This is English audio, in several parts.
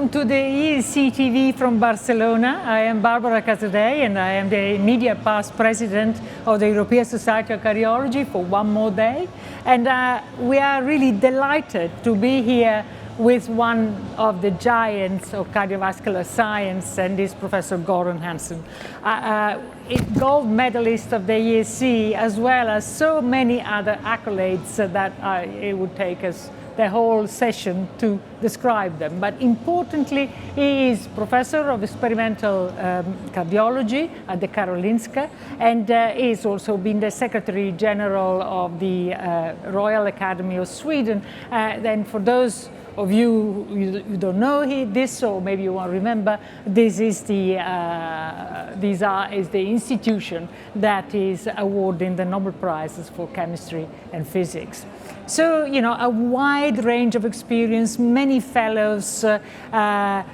welcome to the ESC TV from Barcelona. I am Barbara Casadei and I am the media past president of the European Society of Cardiology for one more day. And we are really delighted to be here with one of the giants of cardiovascular science, and is Professor Goran Hansson, gold medalist of the ESC, as well as so many other accolades that it would take us the whole session to describe them. But importantly, he is professor of experimental cardiology at the Karolinska, and he's also been the Secretary General of the Royal Academy of Sweden. Then for those of you who don't know this, or maybe you won't remember, this is the institution that is awarding the Nobel Prizes for chemistry and physics. So, you know, a wide range of experience, many fellows, an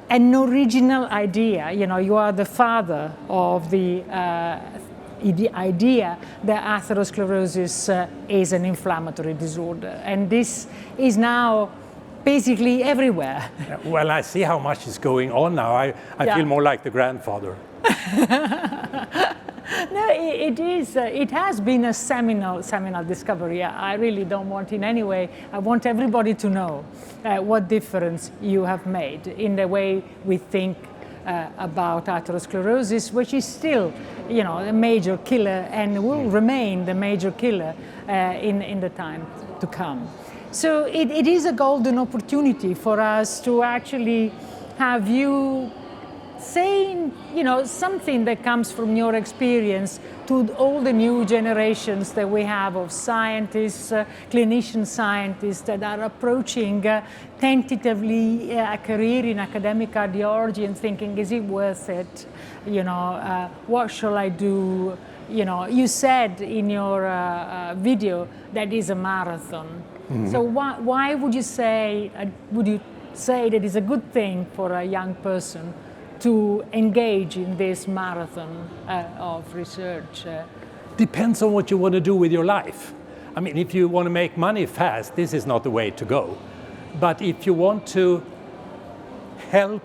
original idea. You know, you are the father of the idea that atherosclerosis is an inflammatory disorder, and this is now basically everywhere. Well, I see how much is going on now. I feel more like the grandfather. No, it is. It has been a seminal discovery. I really don't want in any way. I want everybody to know what difference you have made in the way we think about atherosclerosis, which is still, you know, a major killer and will remain the major killer in the time to come. So it is a golden opportunity for us to actually have you saying, you know, something that comes from your experience to all the new generations that we have of scientists, clinician scientists that are approaching tentatively a career in academic cardiology and thinking, is it worth it? You know, what shall I do? You know, you said in your video that is a marathon. Mm-hmm. So why would you say that it's a good thing for a young person to engage in this marathon of research? Depends on what you want to do with your life. I mean, if you want to make money fast, this is not the way to go. But if you want to help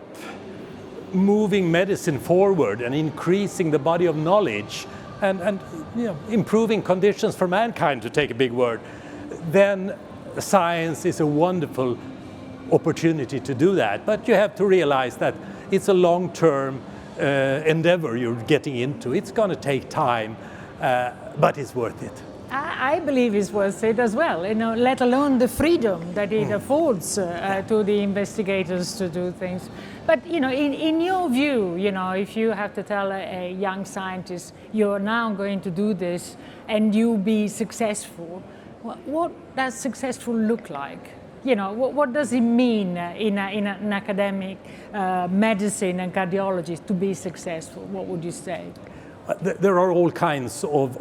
moving medicine forward and increasing the body of knowledge and you know, improving conditions for mankind, to take a big word, then science is a wonderful opportunity to do that. But you have to realize that it's a long-term endeavor you're getting into. It's going to take time, but it's worth it. I believe it's worth it as well, you know, let alone the freedom that it affords to the investigators to do things. But, you know, in your view, you know, if you have to tell a young scientist, you're now going to do this and you be successful, what does successful look like? You know, what does it mean in an academic medicine and cardiology to be successful? What would you say? There are all kinds of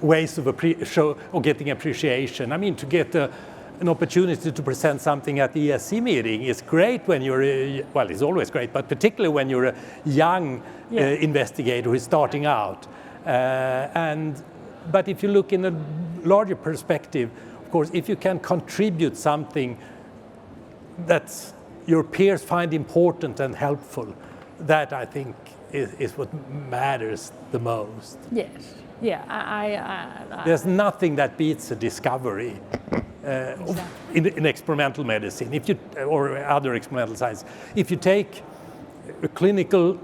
ways of getting appreciation. I mean, to get an opportunity to present something at the ESC meeting is great when you're, well, it's always great, but particularly when you're a young investigator who is starting out. But if you look in a larger perspective, of course, if you can contribute something that your peers find important and helpful, that I think is what matters the most. Yes, yeah. There's nothing that beats a discovery in experimental medicine, or other experimental science. If you take a clinical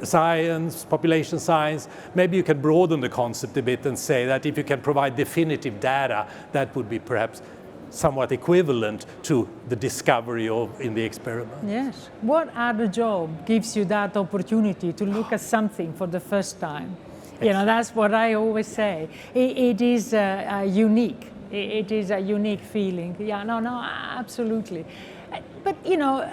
science, population science, maybe you can broaden the concept a bit and say that if you can provide definitive data, that would be perhaps somewhat equivalent to the discovery in the experiment. Yes. What other job gives you that opportunity to look at something for the first time? You know, that's what I always say. It is unique. It is a unique feeling. Yeah, no, absolutely. But, you know,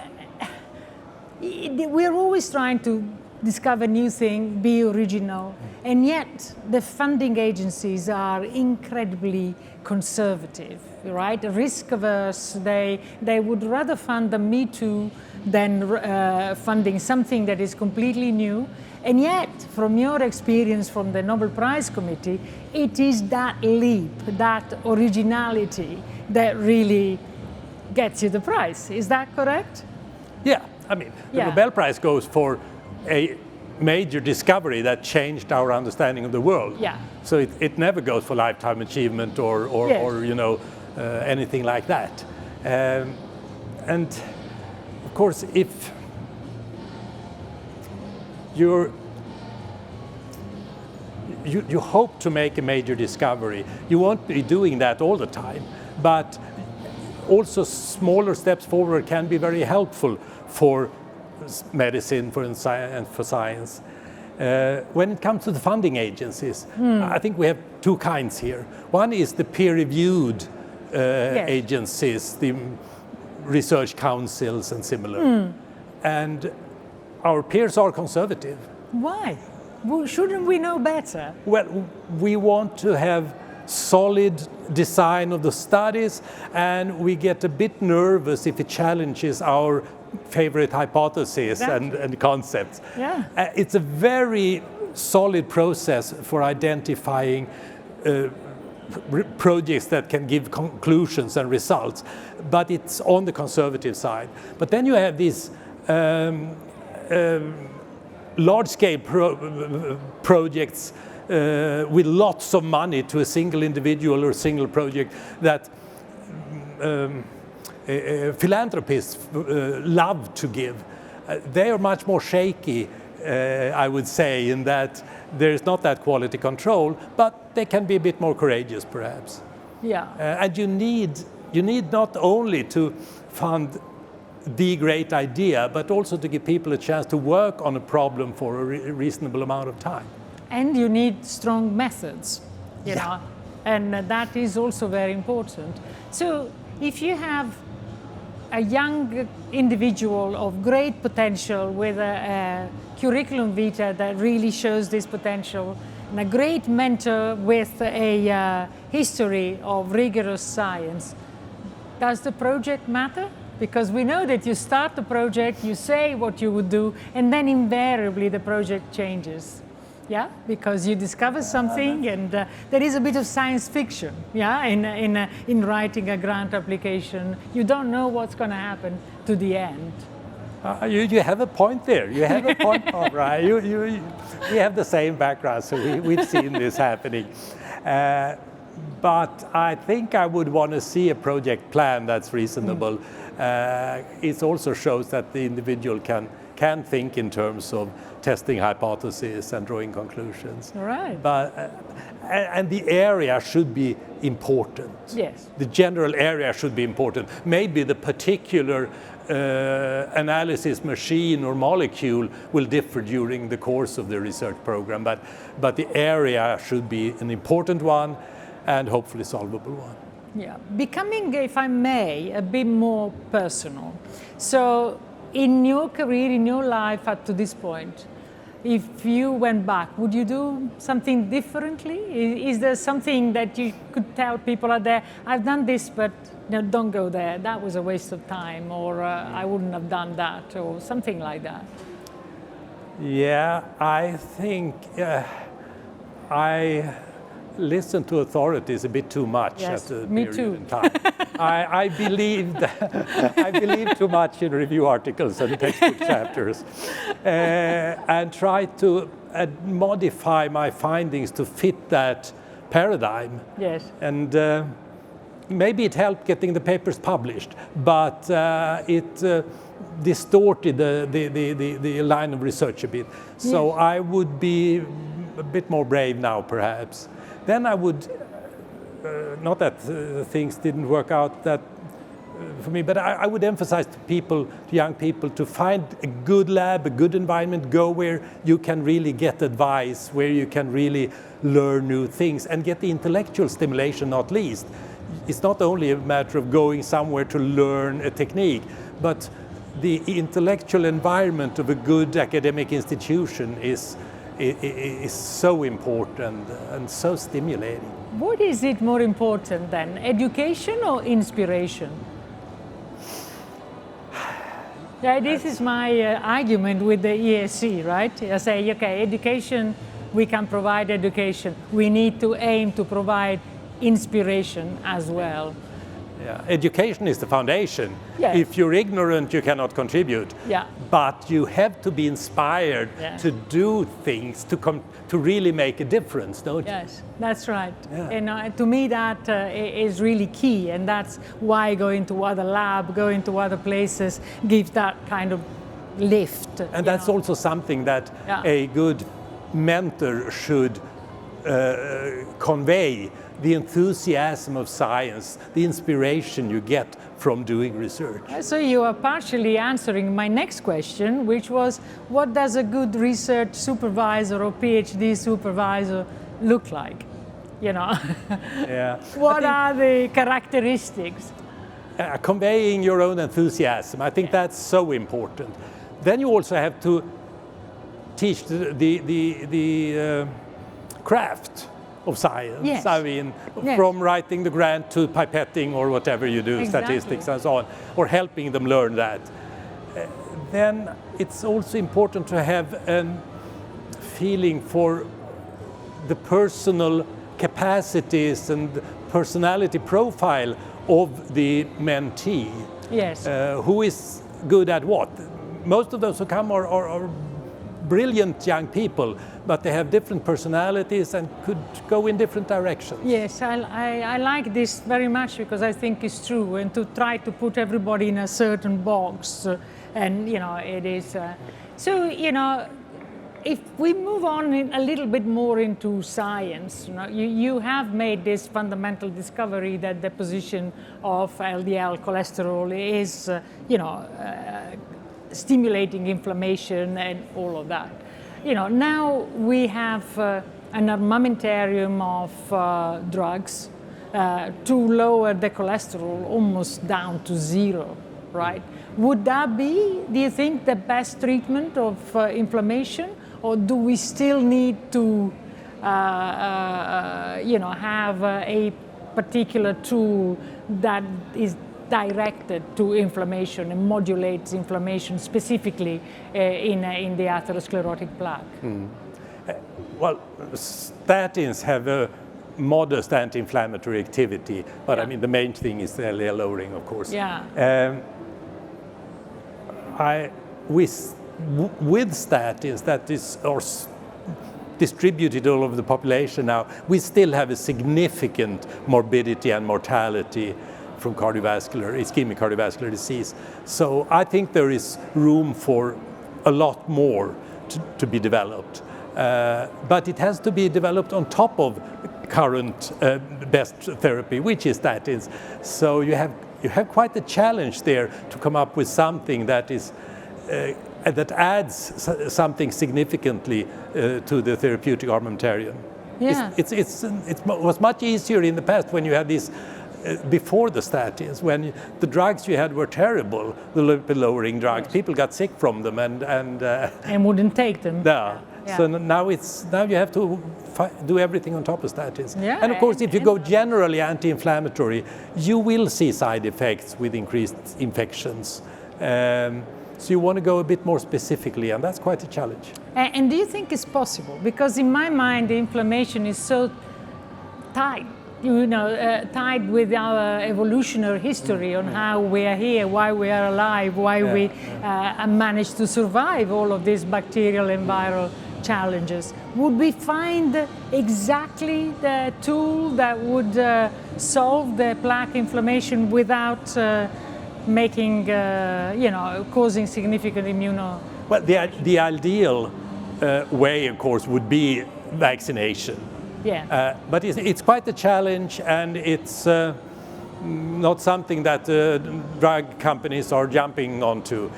we're always trying to discover new things, be original, and yet the funding agencies are incredibly conservative, right? Risk averse. They would rather fund the Me Too than funding something that is completely new. And yet, from your experience from the Nobel Prize Committee, it is that leap, that originality that really gets you the prize. Is that correct? Yeah, I mean, the Nobel Prize goes for a major discovery that changed our understanding of the world. Yeah. So it never goes for lifetime achievement or you know, anything like that. And of course, if you hope to make a major discovery, you won't be doing that all the time, but also smaller steps forward can be very helpful for medicine and for science. When it comes to the funding agencies, I think we have two kinds here. One is the peer-reviewed agencies, the research councils and similar. And our peers are conservative. Why? Well, shouldn't we know better? Well, we want to have solid design of the studies, and we get a bit nervous if it challenges our favorite hypotheses and concepts. Yeah. It's a very solid process for identifying projects that can give conclusions and results, but it's on the conservative side. But then you have these large-scale projects with lots of money to a single individual or single project that philanthropists love to give. They are much more shaky, I would say, in that there is not that quality control, but they can be a bit more courageous, perhaps. Yeah. And you need not only to fund the great idea, but also to give people a chance to work on a problem for a reasonable amount of time. And you need strong methods, you know, and that is also very important. So if you have a young individual of great potential with a curriculum vitae that really shows this potential, and a great mentor with a history of rigorous science, does the project matter? Because we know that you start the project, you say what you would do, and then invariably the project changes. Yeah, because you discover something, and there is a bit of science fiction. Yeah, in writing a grant application, you don't know what's going to happen to the end. You have a point there. You have a point, all right. We have the same background, so we've seen this happening. But I think I would want to see a project plan that's reasonable. It also shows that the individual can think in terms of testing hypotheses and drawing conclusions. Right. But and the area should be important. Yes. The general area should be important. Maybe the particular analysis machine or molecule will differ during the course of the research program, but the area should be an important one and hopefully solvable one. Yeah, becoming, if I may, a bit more personal. So in your career, in your life up to this point, if you went back, would you do something differently? Is there something that you could tell people out there, I've done this, but no, don't go there, that was a waste of time, or I wouldn't have done that, or something like that? Yeah, I think I listen to authorities a bit too much at the period in time. I believe too much in review articles and textbook chapters, and try to modify my findings to fit that paradigm. Yes. And maybe it helped getting the papers published, but it distorted the line of research a bit. So I would be a bit more brave now, perhaps. Then I would, not that things didn't work out that for me, but I would emphasize to young people, to find a good lab, a good environment, go where you can really get advice, where you can really learn new things and get the intellectual stimulation, not least. It's not only a matter of going somewhere to learn a technique, but the intellectual environment of a good academic institution is so important and so stimulating. What is it more important then, education or inspiration? Yeah, this is my argument with the ESC, right? I say, okay, education, we can provide education. We need to aim to provide inspiration as well. Yeah. Education is the foundation. Yes. If you're ignorant, you cannot contribute. Yeah. But you have to be inspired to do things, to really make a difference, don't you? Yes, that's right. Yeah. And to me that is really key, and that's why going to other lab, going to other places gives that kind of lift. And that's also something that a good mentor should convey, the enthusiasm of science, the inspiration you get from doing research. So you are partially answering my next question, which was, what does a good research supervisor or PhD supervisor look like? You know, what are the characteristics? Conveying your own enthusiasm, I think that's so important. Then you also have to teach the craft of science. Yes. I mean, from writing the grant to pipetting or whatever you do, statistics and so on, or helping them learn that. Then it's also important to have a feeling for the personal capacities and personality profile of the mentee. Yes. Who is good at what? Most of those who come are brilliant young people, but they have different personalities and could go in different directions. Yes, I like this very much because I think it's true, and to try to put everybody in a certain box, and you know, it is. So, you know, if we move on a little bit more into science, you know, you have made this fundamental discovery that the position of LDL cholesterol is, you know, stimulating inflammation and all of that. You know, now we have an armamentarium of drugs to lower the cholesterol almost down to zero, right? Would that be, do you think, the best treatment of inflammation, or do we still need to, you know, have a particular tool that is directed to inflammation and modulates inflammation specifically in the atherosclerotic plaque? Well, statins have a modest anti-inflammatory activity, but I mean the main thing is the LDL lowering, of course. Yeah. With statins that is distributed all over the population now, we still have a significant morbidity and mortality from ischemic cardiovascular disease. So I think there is room for a lot more to be developed. But it has to be developed on top of current best therapy, which is statins. So you have quite a challenge there to come up with something that is that adds something significantly to the therapeutic armamentarium. Yeah. It was much easier in the past when you had these before the statins, when the drugs you had were terrible, the lipid-lowering drugs. Yes. People got sick from them and wouldn't take them. Yeah. So now you have to do everything on top of statins. Yeah, and of course, if you go generally anti-inflammatory, you will see side effects with increased infections. So you want to go a bit more specifically, and that's quite a challenge. And do you think it's possible? Because in my mind, the inflammation is so tied. You know, tied with our evolutionary history on how we are here, why we are alive, why we managed to survive all of these bacterial and viral challenges. Would we find exactly the tool that would solve the plaque inflammation without making, you know, causing significant immuno? Well, the ideal way, of course, would be vaccination. Yeah. But it's quite a challenge, and it's not something that drug companies are jumping onto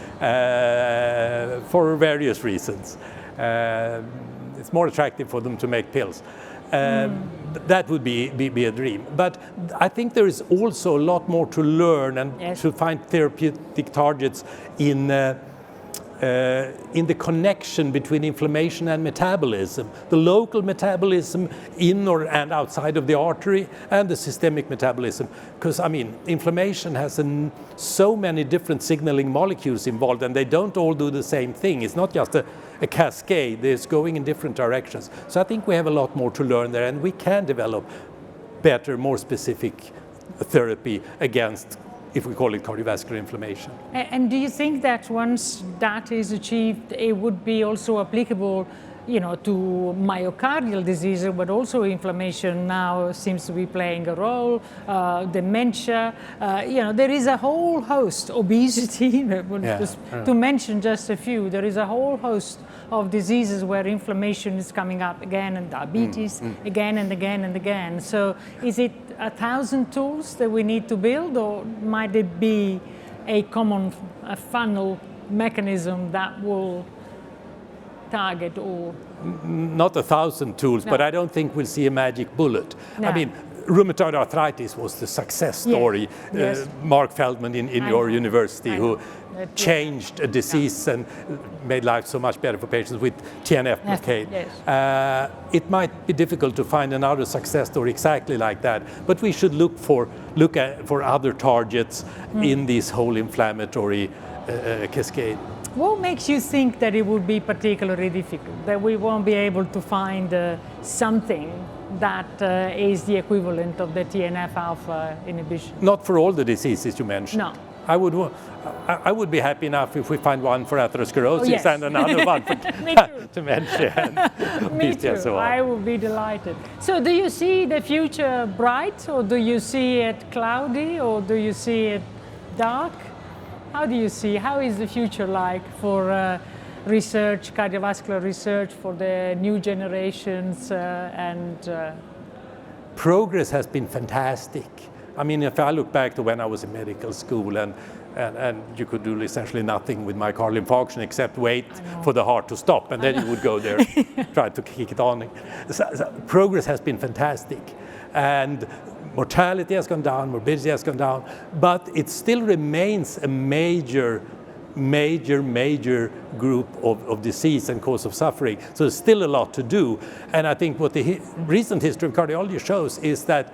for various reasons. It's more attractive for them to make pills. That would be a dream. But I think there is also a lot more to learn and to find therapeutic targets in the connection between inflammation and metabolism, the local metabolism in and outside of the artery, and the systemic metabolism. Because, I mean, inflammation has so many different signaling molecules involved, and they don't all do the same thing. It's not just a cascade, it's going in different directions. So I think we have a lot more to learn there, and we can develop better, more specific therapy against, if we call it cardiovascular inflammation. And do you think that once that is achieved, it would be also applicable, to myocardial diseases, but also inflammation now seems to be playing a role, dementia, there is a whole host, obesity, to mention just a few, there is a whole host of diseases where inflammation is coming up again, and diabetes again and again and again. So is it 1,000 tools that we need to build, or might it be a common funnel mechanism that will target all? Not 1,000 tools, No. but I don't think we'll see a magic bullet. No. I mean, rheumatoid arthritis was the success story. Yes. Mark Feldman in your university, who That- changed a disease and made life so much better for patients with TNF blockade. Yes. It might be difficult to find another success story exactly like that, but we should look for other targets in this whole inflammatory cascade. What makes you think that it would be particularly difficult, that we won't be able to find something that is the equivalent of the TNF-alpha inhibition? Not for all the diseases you mentioned. No. I would be happy enough if we find one for atherosclerosis Yes. and another one for Me too. dementia and Me obesity and too. so on. I would be delighted. So do you see the future bright, or do you see it cloudy, or do you see it dark? How do you see, how is the future like for research, cardiovascular research, for the new generations Progress has been fantastic. I mean, if I look back to when I was in medical school and you could do essentially nothing with myocardial infarction except wait for the heart to stop, and then you would go there, try to kick it on. So progress has been fantastic. And mortality has gone down, morbidity has gone down, but it still remains a major group of disease and cause of suffering. So there's still a lot to do. And I think what the recent history of cardiology shows is that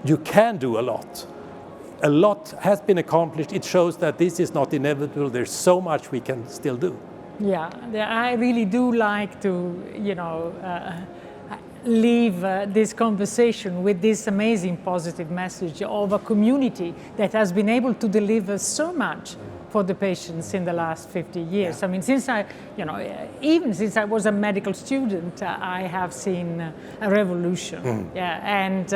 you can do a lot. A lot has been accomplished. It shows that this is not inevitable. There's so much we can still do. Yeah, I really do like to, leave this conversation with this amazing positive message of a community that has been able to deliver so much for the patients in the last 50 years. I mean, since even since I was a medical student, I have seen a revolution. Yeah, and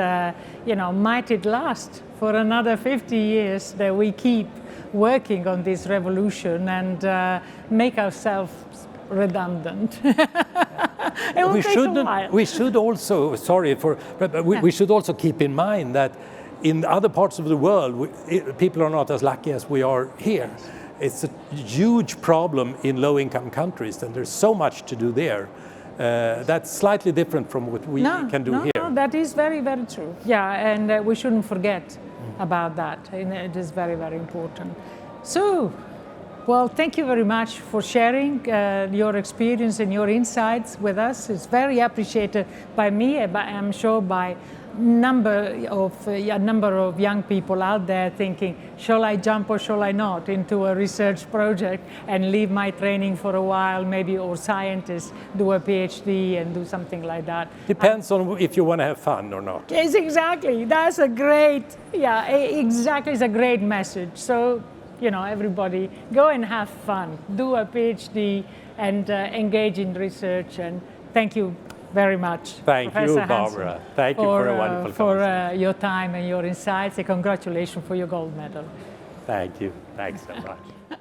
might it last for another 50 years that we keep working on this revolution and make ourselves redundant. We should also, we should also keep in mind that in other parts of the world, people are not as lucky as we are here. It's a huge problem in low-income countries, and there's so much to do there. That's slightly different from what we can do here. No, that is very, very true. Yeah, and we shouldn't forget about that. And it is very, very important. So, well, thank you very much for sharing your experience and your insights with us. It's very appreciated by me, but I'm sure by a number of young people out there thinking, shall I jump or shall I not into a research project and leave my training for a while, maybe, or scientists do a PhD and do something like that. Depends on if you want to have fun or not. Yes, exactly. That's a great, exactly, it's a great message. So, everybody go and have fun, do a PhD and engage in research. And thank you very much, Thank Professor you, Barbara. Hansson, Thank you for a wonderful conversation. For your time and your insights, and congratulations for your gold medal. Thank you. Thanks so much.